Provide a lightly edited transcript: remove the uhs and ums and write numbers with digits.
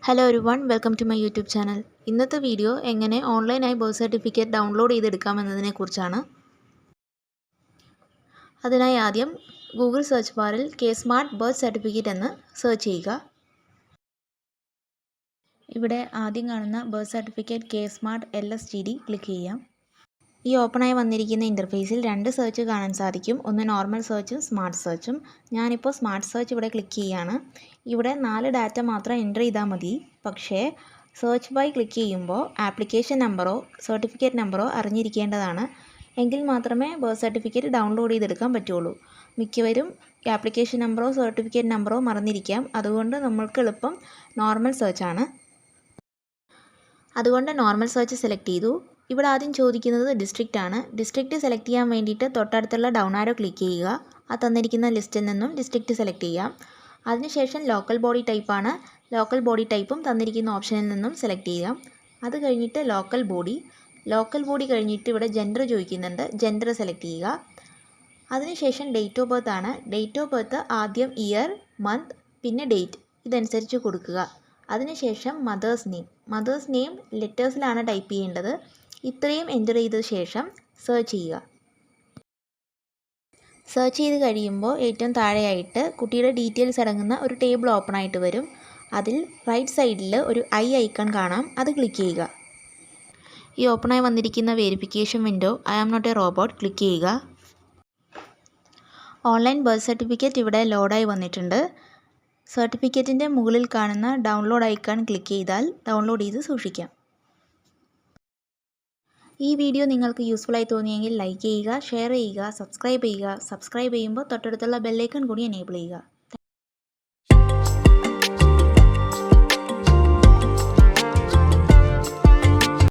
Hello everyone, welcome to my YouTube channel. ഇന്നത്തെ video എങ്ങനെ ഓൺലൈനായി ബർത്ത് സർട്ടിഫിക്കറ്റ് ഡൗൺലോഡ് ചെയ്തെടുക്കാമെന്നതിനെക്കുറിച്ചാണ്. അതിനായി ആദ്യം ഗൂഗിൾ സെർച്ച് ബാറിൽ കെ സ്മാർട്ട് ബർത്ത് സർട്ടിഫിക്കറ്റ് എന്ന് സെർച്ച് ചെയ്യുക. ഇവിടെ ആദ്യം കാണുന്ന birth certificate K smart LSTD click ചെയ്യാം. ഈ ഓപ്പണായി വന്നിരിക്കുന്ന ഇൻ്റർഫേസിൽ രണ്ട് സെർച്ച് കാണാൻ സാധിക്കും. ഒന്ന് നോർമൽ സെർച്ചും സ്മാർട്ട് സെർച്ചും. ഞാനിപ്പോൾ സ്മാർട്ട് സെർച്ച് ഇവിടെ ക്ലിക്ക് ചെയ്യുകയാണ്. ഇവിടെ 4 ഡാറ്റ മാത്രം എൻ്റർ ചെയ്താൽ മതി. പക്ഷേ സെർച്ച് ബൈ ക്ലിക്ക് ചെയ്യുമ്പോൾ ആപ്ലിക്കേഷൻ നമ്പറോ സർട്ടിഫിക്കറ്റ് നമ്പറോ അറിഞ്ഞിരിക്കേണ്ടതാണ്. എങ്കിൽ മാത്രമേ ബർത്ത് സർട്ടിഫിക്കറ്റ് ഡൗൺലോഡ് ചെയ്തെടുക്കാൻ പറ്റുള്ളൂ. മിക്കവരും ആപ്ലിക്കേഷൻ നമ്പറോ സർട്ടിഫിക്കറ്റ് നമ്പറോ മറന്നിരിക്കാം. അതുകൊണ്ട് നമ്മൾക്ക് എളുപ്പം നോർമൽ സെർച്ചാണ്. അതുകൊണ്ട് നോർമൽ സെർച്ച് സെലക്ട് ചെയ്തു. ഇവിടെ ആദ്യം ചോദിക്കുന്നത് ഡിസ്ട്രിക്റ്റ് ആണ്. ഡിസ്ട്രിക്റ്റ് സെലക്ട് ചെയ്യാൻ വേണ്ടിയിട്ട് തൊട്ടടുത്തുള്ള ഡൗൺ ആരോ ക്ലിക്ക് ചെയ്യുക. ആ തന്നിരിക്കുന്ന ലിസ്റ്റിൽ നിന്നും ഡിസ്ട്രിക്റ്റ് സെലക്ട് ചെയ്യാം. അതിനുശേഷം ലോക്കൽ ബോഡി ടൈപ്പാണ്. ലോക്കൽ ബോഡി ടൈപ്പും തന്നിരിക്കുന്ന ഓപ്ഷനിൽ നിന്നും സെലക്ട് ചെയ്യാം. അത് കഴിഞ്ഞിട്ട് ലോക്കൽ ബോഡി കഴിഞ്ഞിട്ട് ഇവിടെ ജെൻഡർ ചോദിക്കുന്നുണ്ട്. ജെൻഡർ സെലക്ട് ചെയ്യുക. അതിനുശേഷം ഡേറ്റ് ഓഫ് ബർത്ത് ആണ്. ഡേറ്റ് ഓഫ് ബർത്ത് ആദ്യം ഇയർ, മന്ത്, പിന്നെ ഡേറ്റ് ഇതനുസരിച്ച് കൊടുക്കുക. അതിനുശേഷം മദേഴ്സ് നെയിം ലെറ്റേഴ്സിലാണ് ടൈപ്പ് ചെയ്യേണ്ടത്. ഇത്രയും എൻ്റർ ചെയ്ത ശേഷം സെർച്ച് ചെയ്യുക. സെർച്ച് ചെയ്ത് കഴിയുമ്പോൾ ഏറ്റവും താഴെയായിട്ട് കുട്ടിയുടെ ഡീറ്റെയിൽസ് അടങ്ങുന്ന ഒരു ടേബിൾ ഓപ്പൺ ആയിട്ട് വരും. അതിൽ റൈറ്റ് സൈഡിൽ ഒരു ഐക്കൺ കാണാം. അത് ക്ലിക്ക് ചെയ്യുക. ഈ ഓപ്പണായി വന്നിരിക്കുന്ന verification window I am not a robot click ചെയ്യുക. ഓൺലൈൻ ബർത്ത് സർട്ടിഫിക്കറ്റ് ഇവിടെ ലോഡായി വന്നിട്ടുണ്ട്. സർട്ടിഫിക്കറ്റിൻ്റെ മുകളിൽ കാണുന്ന ഡൗൺലോഡ് ഐക്കൺ ക്ലിക്ക് ചെയ്താൽ ഡൗൺലോഡ് ചെയ്ത് സൂക്ഷിക്കാം. ഈ വീഡിയോ നിങ്ങൾക്ക് യൂസ്ഫുള്ളായി തോന്നിയെങ്കിൽ ലൈക്ക് ചെയ്യുക, ഷെയർ ചെയ്യുക, സബ്സ്ക്രൈബ് ചെയ്യുക. സബ്സ്ക്രൈബ് ചെയ്യുമ്പോൾ തൊട്ടടുത്തുള്ള ബെല്ലൈക്കൺ കൂടി എനേബിൾ ചെയ്യുക.